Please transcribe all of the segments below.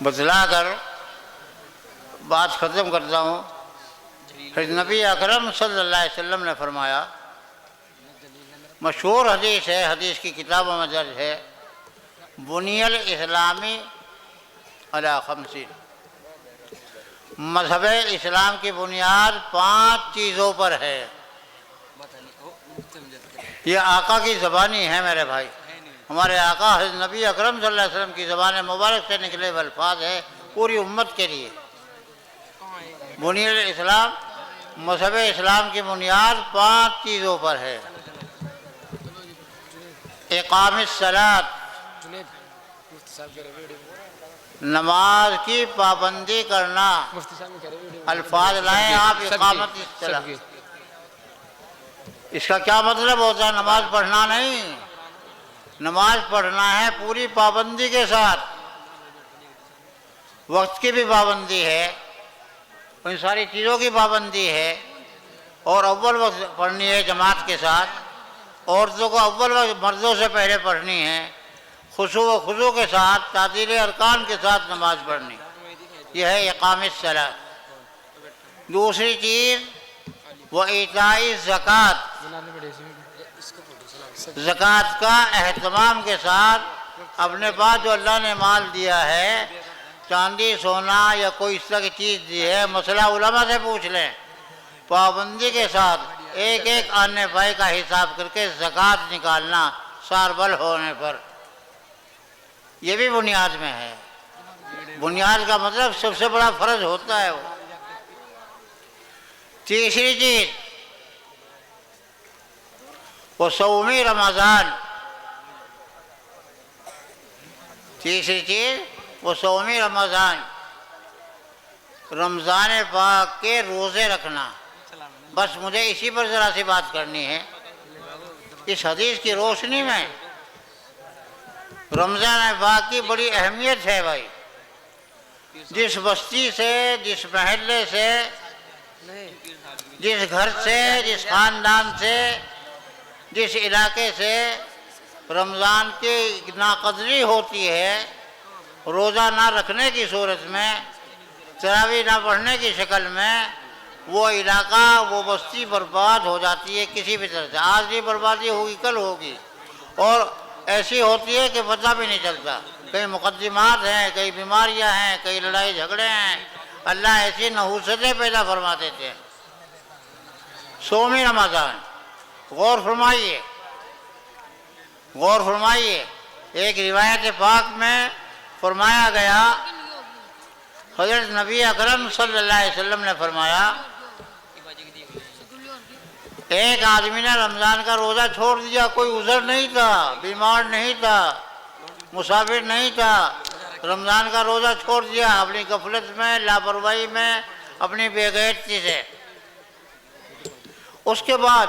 بتلا کر بات ختم کرتا ہوں۔ نبی اکرم صلی اللہ علیہ وسلم نے فرمایا، مشہور حدیث ہے، حدیث کی کتابوں میں درج ہے، بنی الاسلامی علی خمسین، مذہب اسلام کی بنیاد 5 چیزوں پر ہے۔ یہ آقا کی زبانی ہے میرے بھائی، ہمارے آقا حضرت نبی اکرم صلی اللہ علیہ وسلم کی زبان مبارک سے نکلے ہوئے الفاظ ہے پوری امت کے لیے۔ بنی الاسلام، مذہب اسلام کی بنیاد 5 چیزوں پر ہے۔ اقام الصلاۃ، نماز کی پابندی کرنا، الفاظ لائیں آپ اقامت الصلاۃ، اس کا کیا مطلب ہوتا ہے؟ نماز پڑھنا نہیں، نماز پڑھنا ہے پوری پابندی کے ساتھ، وقت کی بھی پابندی ہے، ان ساری چیزوں کی پابندی ہے، اور اول وقت پڑھنی ہے جماعت کے ساتھ، عورتوں کو اول وقت مردوں سے پہلے پڑھنی ہے، خشوع و خضوع کے ساتھ، تعطیل ارکان کے ساتھ نماز پڑھنی، یہ ہے اقام الصلاۃ۔ دوسری چیز وایتاء الزکوٰۃ، زکوٰۃ کا اہتمام کے ساتھ اپنے پاس جو اللہ نے مال دیا ہے، چاندی سونا یا کوئی اس طرح کی چیز دی ہے، مسئلہ علماء سے پوچھ لیں، پابندی کے ساتھ ایک ایک آنے پائے کا حساب کر کے زکوٰۃ نکالنا ساربل ہونے پر، یہ بھی بنیاد میں ہے۔ بنیاد کا مطلب سب سے بڑا فرض ہوتا ہے وہ۔ تیسری چیز وہ صوم رمضان، تیسری چیز وہ صوم رمضان، رمضان پاک کے روزے رکھنا۔ بس مجھے اسی پر ذرا سی بات کرنی ہے، اس حدیث کی روشنی میں رمضان پاک کی بڑی اہمیت ہے بھائی۔ جس بستی سے، جس محلے سے، جس گھر سے، جس خاندان سے، جس علاقے سے رمضان کی ناقدری ہوتی ہے، روزہ نہ رکھنے کی صورت میں، تراویح نہ پڑھنے کی شکل میں، وہ علاقہ، وہ بستی برباد ہو جاتی ہے کسی بھی طرح سے۔ آج بھی بربادی ہوگی، کل ہوگی، اور ایسی ہوتی ہے کہ پتہ بھی نہیں چلتا، کئی مقدمات ہیں، کئی بیماریاں ہیں، کئی لڑائی جھگڑے ہیں، اللہ ایسی نحوستیں پیدا فرما دیتے ہیں۔ صوم رمضان، غور فرمائیے، غور فرمائیے، ایک روایت پاک میں فرمایا گیا، حضرت نبی اکرم صلی اللہ علیہ وسلم نے فرمایا، ایک آدمی نے رمضان کا روزہ چھوڑ دیا، کوئی عذر نہیں تھا، بیمار نہیں تھا، مسافر نہیں تھا، رمضان کا روزہ چھوڑ دیا اپنی غفلت میں، لاپرواہی میں، اپنی بے غیرتی سے۔ اس کے بعد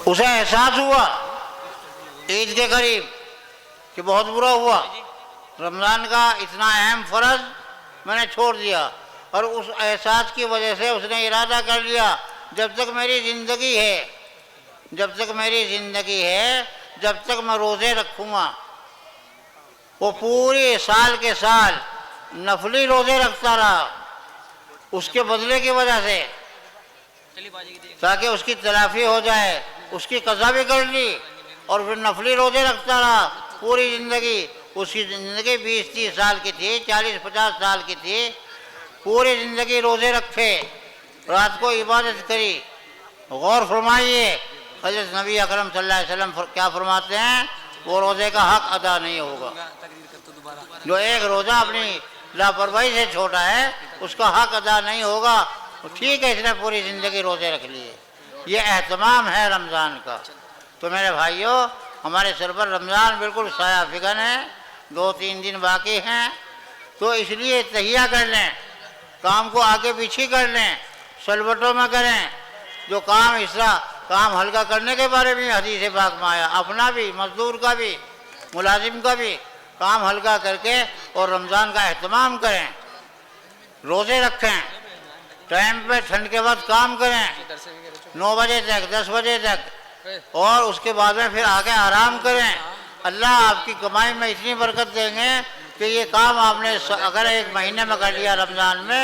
اسے احساس ہوا عید کے قریب کہ بہت برا ہوا، رمضان کا اتنا اہم فرض میں نے چھوڑ دیا، اور اس احساس کی وجہ سے اس نے ارادہ کر لیا، جب تک میری زندگی ہے، جب تک میری زندگی ہے، جب تک میں روزے رکھوں گا۔ وہ پوری سال کے سال نفلی روزے رکھتا رہا اس کے بدلے کی وجہ سے، تاکہ اس کی تلافی ہو جائے، اس کی قضا بھی کر لی، اور پھر نفلی روزے رکھتا رہا پوری زندگی۔ اس کی زندگی 20-30 سال کی تھی، 40-50 سال کی تھی، پوری زندگی روزے رکھے، رات کو عبادت کری۔ غور فرمائیے، حضرت نبی اکرم صلی اللہ علیہ وسلم کیا فرماتے ہیں؟ وہ روزے کا حق ادا نہیں ہوگا۔ جو ایک روزہ اپنی لاپرواہی سے چھوٹا ہے، اس کا حق ادا نہیں ہوگا۔ ٹھیک ہے، اس نے پوری زندگی روزے رکھ لیے، یہ اہتمام ہے رمضان کا۔ تو میرے بھائیوں، ہمارے سر پر رمضان بالکل سایہ فکن ہے، 2-3 دن باقی ہیں، تو اس لیے تہیہ کر لیں، کام کو آگے پیچھے کر لیں، سلوٹوں میں کریں۔ جو کام اس طرح کام ہلکا کرنے کے بارے میں حدیث پاک میں آیا، اپنا بھی، مزدور کا بھی، ملازم کا بھی کام ہلکا کر کے اور رمضان کا اہتمام کریں، روزے رکھیں۔ ٹائم پہ ٹھنڈ کے بعد کام کریں 9 بجے تک 10 بجے تک، اور اس کے بعد میں پھر آگے آرام کریں۔ اللہ آپ کی کمائی میں اتنی برکت دیں گے کہ یہ کام آپ نے اگر 1 مہینے میں کر لیا رمضان میں،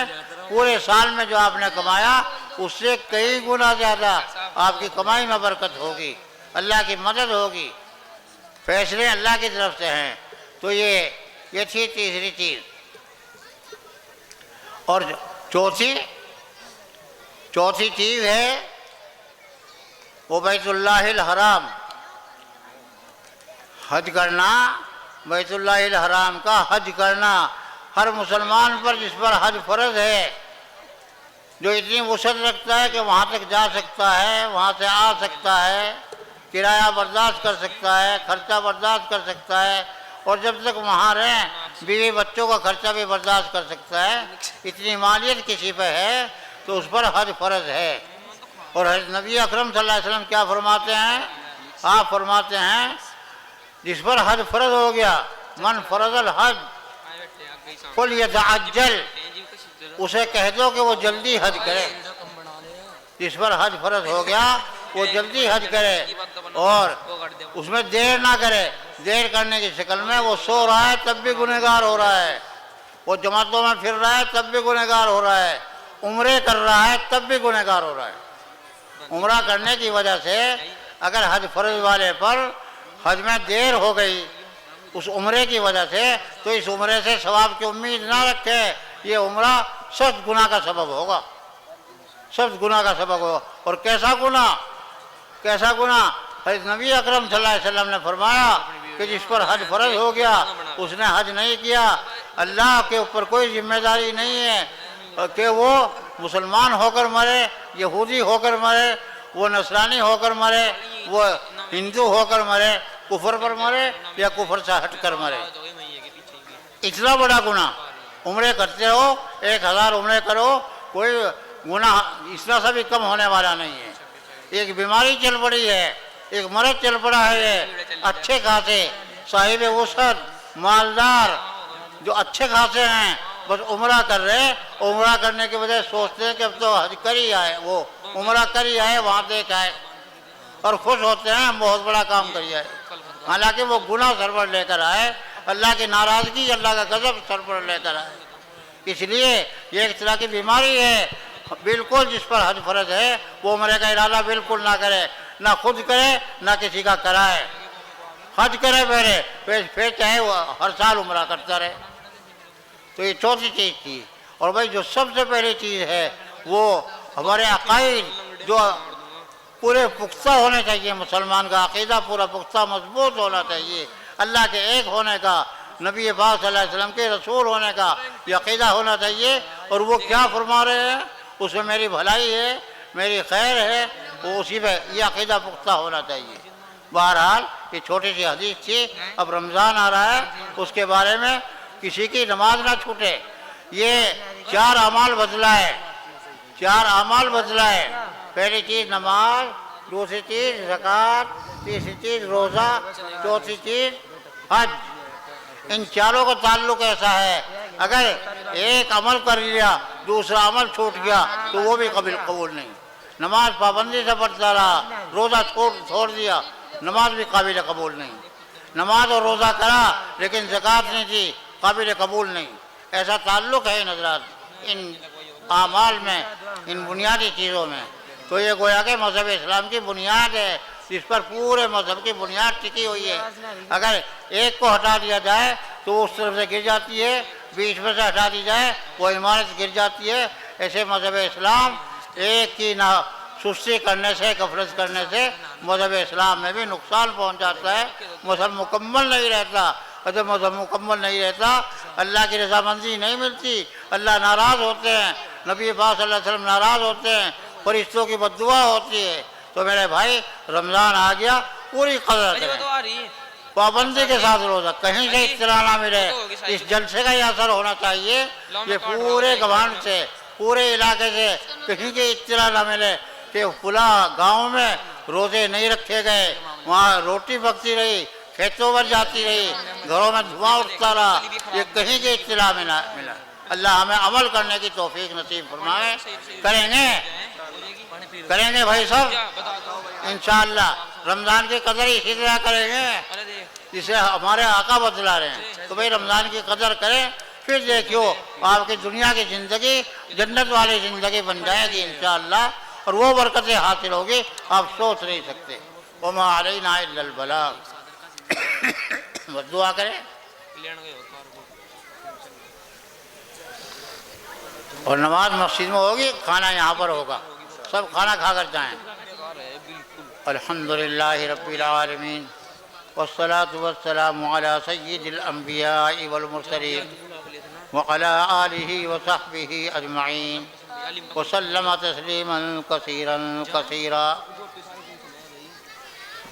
پورے سال میں جو آپ نے کمایا اس سے کئی گنا زیادہ آپ کی کمائی میں برکت ہوگی، اللہ کی مدد ہوگی، فیصلے اللہ کی طرف سے ہیں۔ تو یہ تھی تیسری چیز۔ اور چوتھی چیز ہے وہ بیت اللہ الحرام، حج کرنا، بیت اللہ الحرام کا حج کرنا۔ ہر مسلمان پر جس پر حج فرض ہے، جو اتنی وسعت رکھتا ہے کہ وہاں تک جا سکتا ہے، وہاں سے آ سکتا ہے، کرایہ برداشت کر سکتا ہے، خرچہ برداشت کر سکتا ہے، اور جب تک وہاں رہیں بیوی بچوں کا خرچہ بھی برداشت کر سکتا ہے، اتنی مالیت کسی پہ ہے تو اس پر حج فرض ہے۔ اور نبی اکرم صلی اللہ علیہ وسلم کیا فرماتے ہیں؟ آپ فرماتے ہیں جس پر حج فرض ہو گیا، من فرض الحج فلیتعجل، اسے کہہ دو کہ وہ جلدی حج کرے۔ جس پر حج فرض ہو گیا وہ جلدی حج کرے اور اس میں دیر نہ کرے۔ دیر کرنے کی شکل میں وہ سو رہا ہے تب بھی گنہگار ہو رہا ہے، وہ جماعتوں میں پھر رہا ہے تب بھی گنہگار ہو رہا ہے، عمرے کر رہا ہے تب بھی گنہگار ہو رہا ہے۔ عمرہ کرنے کی وجہ سے اگر حج فرض والے پر حج میں دیر ہو گئی اس عمرے کی وجہ سے، تو اس عمرے سے ثواب کی امید نہ رکھے، یہ عمرہ سخت گناہ کا سبب ہوگا، سخت گناہ کا سبب ہوگا۔ اور کیسا گناہ؟ کیسا گناہ؟ حضرت نبی اکرم صلی اللہ علیہ وسلم نے فرمایا کہ جس پر حج فرض ہو گیا اس نے حج نہیں کیا، اللہ کے اوپر کوئی ذمہ داری نہیں ہے کہ وہ مسلمان ہو کر مرے، یہودی ہو کر مرے، وہ نصرانی ہو کر مرے، وہ ہندو ہو کر مرے، کفر پر مرے یا کفر سے ہٹ کر مرے۔ اتنا بڑا گناہ، عمرے کرتے ہو 1000 عمرے کرو، کوئی گناہ اس طرح سے بھی کم ہونے والا نہیں ہے۔ ایک بیماری چل پڑی ہے، ایک مرض چل پڑا ہے، اچھے خاصے صاحب وسعت مالدار جو اچھے خاصے ہیں بس عمرہ کر رہے، عمرہ کرنے کی وجہ سوچتے ہیں کہ اب تو حج کر ہی آئے، وہ عمرہ کر ہی آئے، وہاں دیکھ آئے، اور خوش ہوتے ہیں بہت بڑا کام کر آئے، حالانکہ وہ گناہ سر پر لے کر آئے، اللہ کی ناراضگی، اللہ کا غضب سر پر لے کر آئے۔ اس لیے یہ ایک طرح کی بیماری ہے، بالکل جس پر حج فرض ہے وہ عمرے کا ارادہ بالکل نہ کرے، نہ خود کرے نہ کسی کا کرائے، حج کرے پھر چاہے وہ ہر سال عمرہ کرتا رہے۔ تو یہ چوتھی چیز تھی۔ اور بھائی جو سب سے پہلی چیز ہے وہ ہمارے عقائد جو پورے پختہ ہونے چاہیے، مسلمان کا عقیدہ پورا پختہ مضبوط ہونا چاہیے، اللہ کے ایک ہونے کا، نبی پاک صلی اللہ علیہ وسلم کے رسول ہونے کا یہ عقیدہ ہونا چاہیے۔ اور وہ کیا فرما رہے ہیں اس میں میری بھلائی ہے، میری خیر ہے، وہ اسی پہ یہ عقیدہ پختہ ہونا چاہیے۔ بہرحال یہ چھوٹی سی حدیث تھی۔ اب رمضان آ رہا ہے، اس کے بارے میں کسی کی نماز نہ چھوٹے۔ یہ 4 اعمال بدلائے، 4 اعمال بدلائے۔ پہلی چیز نماز، دوسری چیز زکوٰۃ، تیسری چیز روزہ، چوتھی چیز حج۔ ان چاروں کا تعلق ایسا ہے اگر ایک عمل کر لیا دوسرا عمل چھوٹ گیا تو وہ بھی قبول نہیں۔ نماز پابندی سے پڑھتا رہا، روزہ چھوڑ دیا، نماز بھی قابل قبول نہیں۔ نماز اور روزہ کرا لیکن زکوٰۃ نہیں دی، قابل قبول نہیں۔ ایسا تعلق ہے ان حضرات ان اعمال میں، ان بنیادی چیزوں میں۔ تو یہ گویا کہ مذہب اسلام کی بنیاد ہے، جس پر پورے مذہب کی بنیاد ٹکی ہوئی ہے۔ اگر ایک کو ہٹا دیا جائے تو اس طرف سے گر جاتی ہے، بیچ میں سے ہٹا دی جائے وہ عمارت گر جاتی ہے۔ ایسے مذہب اسلام ایک کی نہ سستی کرنے سے، غفلت کرنے سے مذہب اسلام میں بھی نقصان پہنچ جاتا ہے، مذہب مکمل نہیں رہتا۔ اور جب مذہب مکمل نہیں رہتا اللہ کی رضامندی نہیں ملتی، اللہ ناراض ہوتے ہیں، نبی پاک صلی اللہ علیہ وسلم ناراض ہوتے ہیں، فرشتوں کی بد دعا ہوتی ہے۔ تو میرے بھائی رمضان آ گیا، پوری قدر کریں، پابندی کے ساتھ روزہ، کہیں سے اطلاع نہ ملے۔ اس جلسے کا یہ اثر ہونا چاہیے کہ پورے گوانڈ سے، پورے علاقے سے کہیں کی اطلاع نہ ملے کہ فلاں گاؤں میں روزے نہیں رکھے گئے، وہاں روٹی پکتی رہی، کھیتوں پر جاتی رہی، گھروں میں دھواں اٹھتا رہا، یہ کہیں کی اطلاع میں نہ ملا۔ اللہ ہمیں عمل کرنے کی توفیق نصیب فرمائے. کریں گے بھائی صاحب انشاءاللہ. رمضان کی قدر اسی طرح کریں گے جسے ہمارے آقا بتلا رہے ہیں. تو بھائی رمضان کی قدر کریں, پھر دیکھو آپ کی دنیا کی زندگی جنت والی زندگی بن جائے گی انشاءاللہ, اور وہ برکتیں حاصل ہوگی آپ سوچ نہیں سکتے. وما علینا الا البلاغ. بس دعا کریں. اور نماز مسجد میں ہوگی, کھانا یہاں پر ہوگا, سب کھانا کھا کر جائیں. الحمدللہ رب العالمین والصلاة والسلام علی سید الانبیاء والمرسلین وعلی آلہ وصحبہ اجمعین وسلم تسلیما کثیرا کثیرا.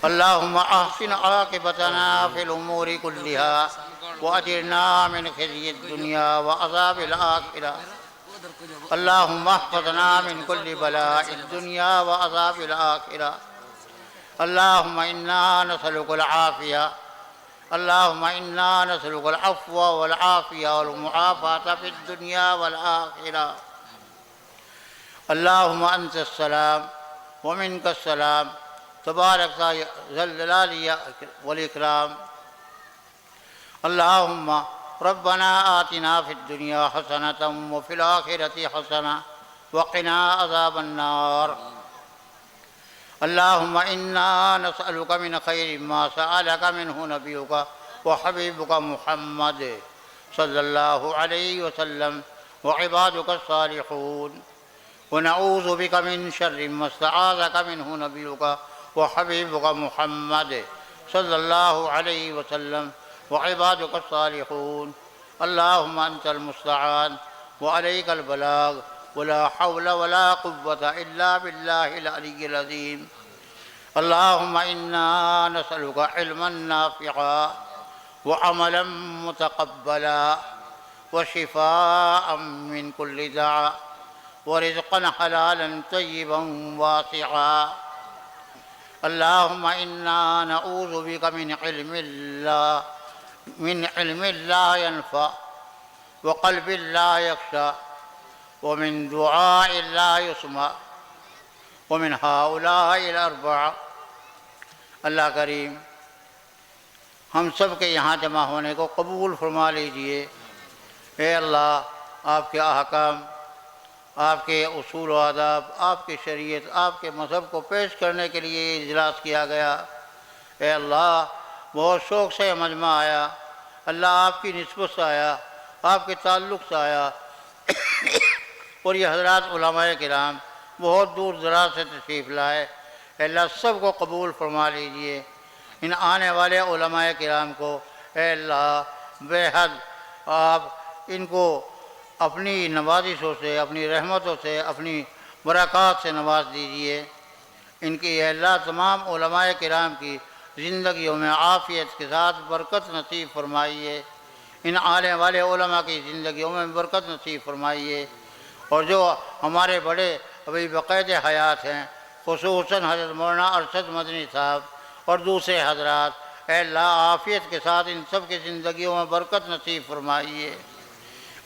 اللہم احسن عاقبتنا فی الامور کلہا واجرنا من خزی الدنیا وعذاب الآخرہ. اللہم احفظنا من کل بلاء الدنیا وعذاب الآخرہ. اللہم انا نسألک العافیہ. اللہم انا نسألک العفو والعافیہ والمعافاة فی الدنیا والآخرہ. اللہم انت السلام ومنک السلام تبارک ذا الجلال والاکرام. اللہم ربنا آتنا فی الدنیا حسنة وفی الآخرة حسنة وقنا عذاب النار. اللہم انا نسألک من خیر ما سألک منہ نبیک وحبیبک محمد صلی اللہ علیہ وسلم وعبادک الصالحون, ونعوذ بک من شر ما استعاذک منہ نبیک وحبیبک محمد صلی اللہ علیہ وسلم وعبادک الصالحون. اللہم انت المستعان وعلیک البلاغ ولا حول ولا قوة الا باللہ العلی العظیم. اللہم انا نسألک علما نافعا وعملا متقبلا وشفاء من كل داء ورزقا حلالا طيبا واسعا. اللہم انا نعوذ بک من علم لا ينفع وقلب لا يخشع ومن دعاء لا يسمع ومن هؤلاء الاربع. اللہ کریم ہم سب کے یہاں جمع ہونے کو قبول فرما لیجئے. اے اللہ, آپ کے احکام, آپ کے اصول و آداب, آپ کی شریعت, آپ کے مذہب کو پیش کرنے کے لیے یہ اجلاس کیا گیا. اے اللہ, بہت شوق سے مجمع آیا. اللہ آپ کی نسبت سے آیا, آپ کے تعلق سے آیا. اور یہ حضرات علماء کرام بہت دور دراز سے تشریف لائے. اے اللہ سب کو قبول فرما لیجئے. ان آنے والے علماء کرام کو اے اللہ بے حد آپ ان کو اپنی نوازشوں سے, اپنی رحمتوں سے, اپنی برکات سے نواز دیجئے. ان کی اے اللہ تمام علماء کرام کی زندگیوں میں عافیت کے ساتھ برکت نصیب فرمائیے. ان آنے والے علماء کی زندگیوں میں برکت نصیب فرمائیے. اور جو ہمارے بڑے ابھی بقید حیات ہیں, خصوصاً حضرت مولانا ارشد مدنی صاحب اور دوسرے حضرات, اے اللہ عافیت کے ساتھ ان سب کی زندگیوں میں برکت نصیب فرمائیے.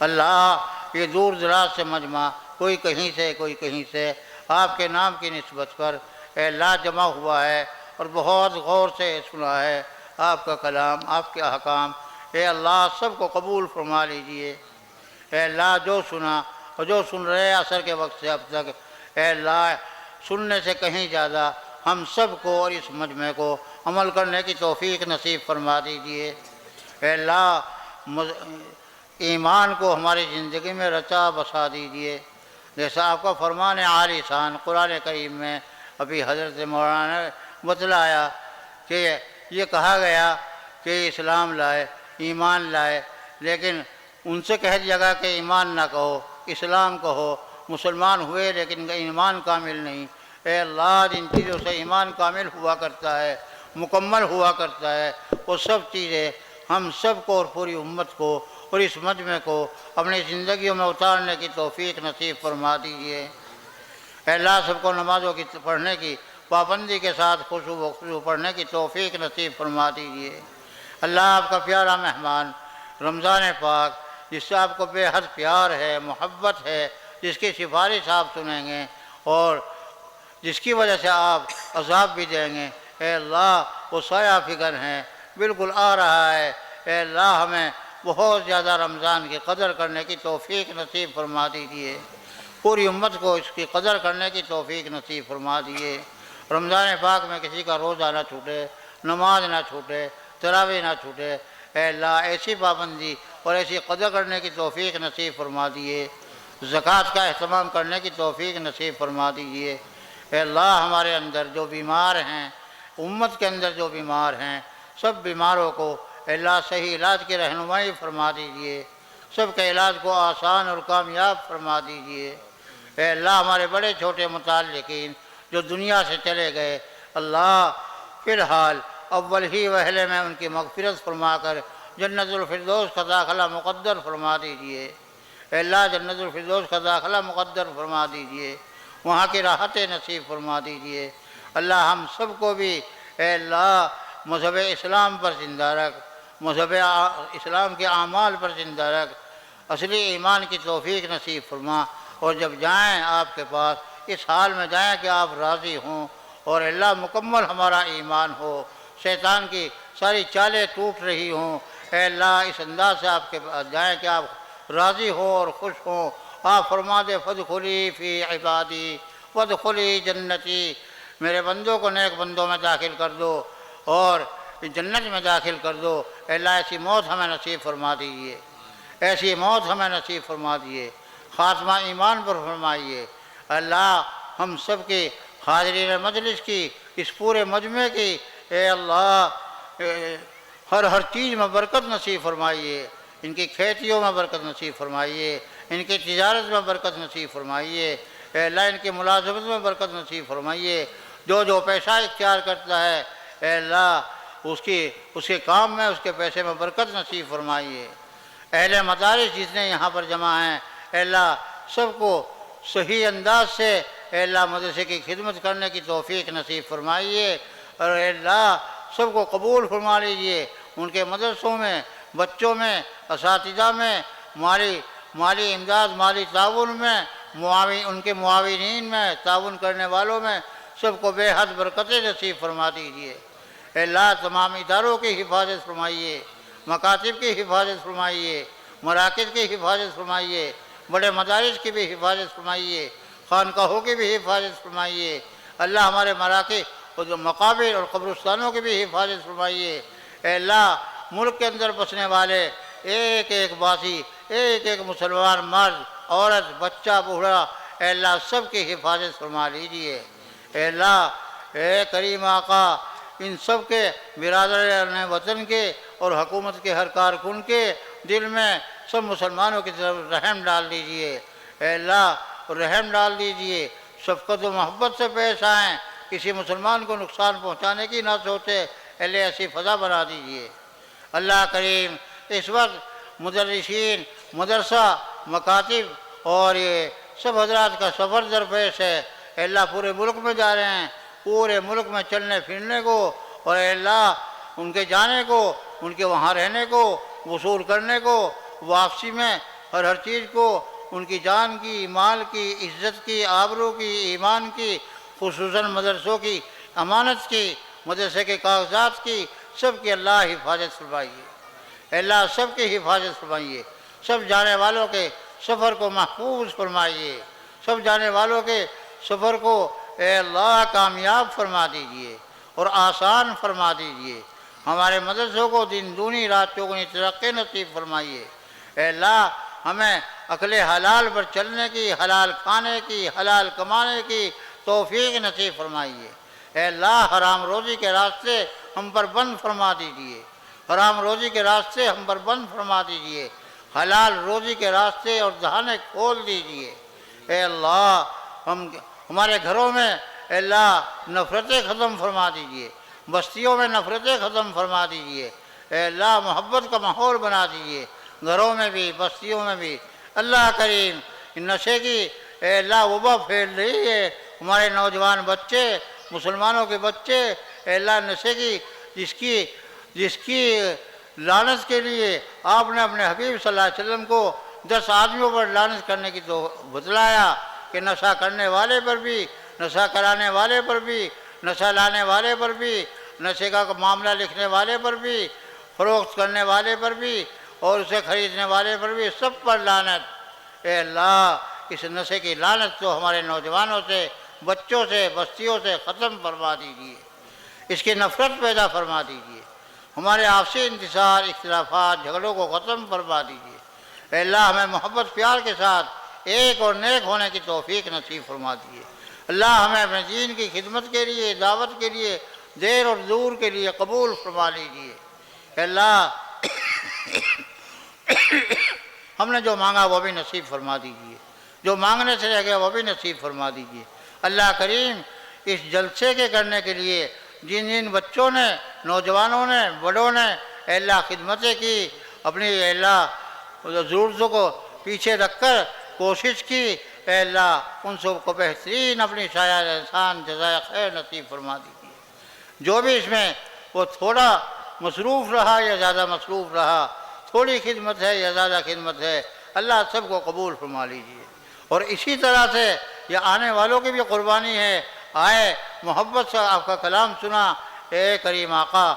اللہ یہ دور دراز سے مجمع, کوئی کہیں سے کوئی کہیں سے, آپ کے نام کی نسبت پر اے اللہ جمع ہوا ہے اور بہت غور سے سنا ہے آپ کا کلام, آپ کے احکام. اے اللہ سب کو قبول فرما لیجئے. اے اللہ جو سنا اور جو سن رہے عصر کے وقت سے اب تک, اے اللہ سننے سے کہیں زیادہ ہم سب کو اور اس مجمع کو عمل کرنے کی توفیق نصیب فرما دیجئے. اے اللہ ایمان کو ہماری زندگی میں رچا بسا دیجئے. جیسا آپ کا فرمان عالی شان قرآن کریم میں ابھی حضرت مولانا نے بتلایا کہ یہ کہا گیا کہ اسلام لائے, ایمان لائے, لیکن ان سے کہہ دیا گیا کہ ایمان نہ کہو, اسلام کہو. مسلمان ہوئے لیکن ایمان کامل نہیں. اے اللہ جن چیزوں سے ایمان کامل ہوا کرتا ہے, مکمل ہوا کرتا ہے, وہ سب چیزیں ہم سب کو اور پوری امت کو اور اس مجمع کو اپنی زندگیوں میں اتارنے کی توفیق نصیب فرما دیجیے. اے اللہ سب کو نمازوں کی پڑھنے کی پابندی کے ساتھ خشوع و خضوع پڑھنے کی توفیق نصیب فرما دیجیے. اللہ آپ کا پیارا مہمان رمضان پاک جس سے آپ کو بے حد پیار ہے، محبت ہے، جس کی سفارش آپ سنیں گے اور جس کی وجہ سے آپ عذاب بھی دیں گے، اے اللہ وہ سایہ فکر ہیں، بالکل آ رہا ہے۔ اے اللہ ہمیں بہت زیادہ رمضان کی قدر کرنے کی توفیق نصیب فرما دیجیے، پوری امت کو اس کی قدر کرنے کی توفیق نصیب فرما دیجیے۔ رمضان پاک میں کسی کا روزہ نہ چھوٹے، نماز نہ چھوٹے، تراویح نہ چھوٹے۔ اے اللہ ایسی پابندی اور ایسی قدر کرنے کی توفیق نصیب فرما دیجیے، زکوٰۃ کا اہتمام کرنے کی توفیق نصیب فرما دیجیے۔ اے اللہ ہمارے اندر جو بیمار ہیں، امت کے اندر جو بیمار ہیں، سب بیماروں کو اے اللہ صحیح علاج کی رہنمائی فرما دیجیے، سب کے علاج کو آسان اور کامیاب فرما دیجیے۔ اے اللہ ہمارے بڑے چھوٹے متعلقین جو دنیا سے چلے گئے، اللہ فی الحال اول ہی وہلے میں ان کی مغفرت فرما کر جنت الفردوس کا داخلہ مقدر فرما دیجیے۔ اے اللہ جنت الفردوس کا داخلہ مقدر فرما دیجیے، وہاں کی راحتیں نصیب فرما دیجیے۔ اللہ ہم سب کو بھی اے اللہ مذہب اسلام پر زندہ رکھ، مذہب اسلام کے اعمال پر زندہ رکھ، اصلی ایمان کی توفیق نصیب فرما، اور جب جائیں آپ کے پاس اس حال میں جائیں کہ آپ راضی ہوں اور اللہ مکمل ہمارا ایمان ہو، شیطان کی ساری چالیں ٹوٹ رہی ہوں۔ اے اللہ اس انداز سے آپ کے پاس جائیں کہ آپ راضی ہو اور خوش ہوں۔ آپ فرما دے فادخلی فی عبادی وادخلی جنتی، میرے بندوں کو نیک بندوں میں داخل کر دو اور جنت میں داخل کر دو۔ اے اللہ ایسی موت ہمیں نصیب فرما دیجیے، ایسی موت ہمیں نصیب فرما دیجیے، خاتمہ ایمان پر فرمائیے۔ اللہ ہم سب کی حاضرین مجلس کی، اس پورے مجمع کی اے اللہ ہر چیز میں برکت نصیب فرمائیے، ان کی کھیتیوں میں برکت نصیب فرمائیے، ان کی تجارت میں برکت نصیب فرمائیے۔ اے اللہ ان کی ملازمت میں برکت نصیب فرمائیے، جو پیسہ اختیار کرتا ہے اے اللہ اس کے کام میں، اس کے پیسے میں برکت نصیب فرمائیے۔ اہل مدارس جتنے یہاں پر جمع ہیں اے اللہ سب کو صحیح انداز سے اے اللہ مدرسے کی خدمت کرنے کی توفیق نصیب فرمائیے، اور اے اللہ سب کو قبول فرما لیجیے۔ ان کے مدرسوں میں، بچوں میں، اساتذہ میں، مالی امداد، مالی تعاون میں، ان کے معاونین میں، تعاون کرنے والوں میں سب کو بے حد برکتیں نصیب فرما دیجیے۔ اے اللہ تمام اداروں کی حفاظت فرمائیے، مکاتب کی حفاظت فرمائیے، مراکز کی حفاظت فرمائیے، بڑے مدارس کی بھی حفاظت فرمائیے، خانقاہوں کی بھی حفاظت فرمائیے۔ اللہ ہمارے مراکز اور جو مقابر اور قبرستانوں کی بھی حفاظت فرمائیے۔ اے اللہ ملک کے اندر بسنے والے ایک ایک باسی، ایک ایک مسلمان مرد، عورت، بچہ، بوڑھا اے اللہ سب کی حفاظت فرما لیجیے۔ اے اللہ اے کریم آقا ان سب کے برادران وطن کے اور حکومت کے ہر کارکن کے دل میں سب مسلمانوں کی طرف رحم ڈال دیجیے۔ اے اللہ رحم ڈال دیجیے، شفقت و محبت سے پیش آئیں، کسی مسلمان کو نقصان پہنچانے کی نہ سوچے، اللہ ایسی فضا بنا دیجیے۔ اللہ کریم اس وقت مدرسین، مدرسہ، مکاتب اور یہ سب حضرات کا سفر درپیش ہے۔ اے اللہ پورے ملک میں جا رہے ہیں، پورے ملک میں چلنے پھرنے کو، اور اے اللہ ان کے جانے کو، ان کے وہاں رہنے کو، وصول کرنے کو، واپسی میں ہر چیز کو، ان کی جان کی، مال کی، عزت کی، آبرو کی، ایمان کی، خصوصاً مدرسوں کی امانت کی، مدرسے کے کاغذات کی، سب کی اللہ حفاظت فرمائیے۔ اے اللہ سب کی حفاظت فرمائیے، سب جانے والوں کے سفر کو محفوظ فرمائیے، سب جانے والوں کے سفر کو اے اللہ کامیاب فرما دیجیے اور آسان فرما دیجیے۔ ہمارے مدرسوں کو دن دونی رات چوگنی ترقی نصیب فرمائیے۔ اے اللہ ہمیں عقل حلال پر چلنے کی، حلال کھانے کی، حلال کمانے کی توفیق نصیب فرمائیے۔ اے اللہ حرام روزی کے راستے ہم پر بند فرما دیجیے، حرام روزی کے راستے ہم پر بند فرما دیجیے، حلال روزی کے راستے اور دہانے کھول دیجیے۔ اے اللہ ہمارے گھروں میں اے اللہ نفرتیں ختم فرما دیجیے، بستیوں میں نفرتیں ختم فرما دیجیے۔ اے اللہ محبت کا ماحول بنا دیجیے، گھروں میں بھی، بستیوں میں بھی۔ اللہ کریم ان نشے کی اے اللہ وبا پھیل رہی ہے، ہمارے نوجوان بچے، مسلمانوں کے بچے اے اللہ نشے کی جس کی لعنت کے لیے آپ نے اپنے حبیب صلی اللہ علیہ وسلم کو 10 آدمیوں پر لعنت کرنے کی تو بتلایا کہ نشہ کرنے والے پر بھی، نشہ کرانے والے پر بھی، نشہ لانے والے پر بھی، نشے کا معاملہ لکھنے والے پر بھی، فروخت کرنے والے پر بھی، اور اسے خریدنے والے پر بھی، سب پر لعنت۔ اے اللہ، اس نشے کی لعنت تو ہمارے نوجوانوں سے، بچوں سے، بستیوں سے ختم فرما دیجیے، اس کی نفرت پیدا فرما دیجیے، ہمارے آپسی انتصار، اختلافات، جھگڑوں کو ختم فرما دیجیے۔ اے اللہ، ہمیں محبت پیار کے ساتھ ایک اور نیک ہونے کی توفیق نصیب فرما دیجیے۔ اللہ، ہمیں اپنے دین کی خدمت کے لیے، دعوت کے لیے، دیر اور دور کے لیے قبول فرما لیجیے۔ اے اللہ، ہم نے جو مانگا وہ بھی نصیب فرما دیجیے، جو مانگنے سے رہ گیا وہ بھی نصیب فرما دیجیے۔ اللہ کریم، اس جلسے کے کرنے کے لیے جن جن بچوں نے، نوجوانوں نے، بڑوں نے اے اللہ خدمتیں کی، اپنی اے اللہ ضرورتوں کو پیچھے رکھ کر کوشش کی، اے اللہ ان سب کو بہترین اپنی شاید احسان جزائے خیر نصیب فرما دیجیے۔ جو بھی اس میں وہ تھوڑا مصروف رہا یا زیادہ مصروف رہا، تھوڑی خدمت ہے یا زیادہ خدمت ہے، اللہ سب کو قبول فرما لیجیے۔ اور اسی طرح سے یہ آنے والوں کی بھی قربانی ہے، آئے محبت سے آپ کا کلام سنا، اے کریم آقا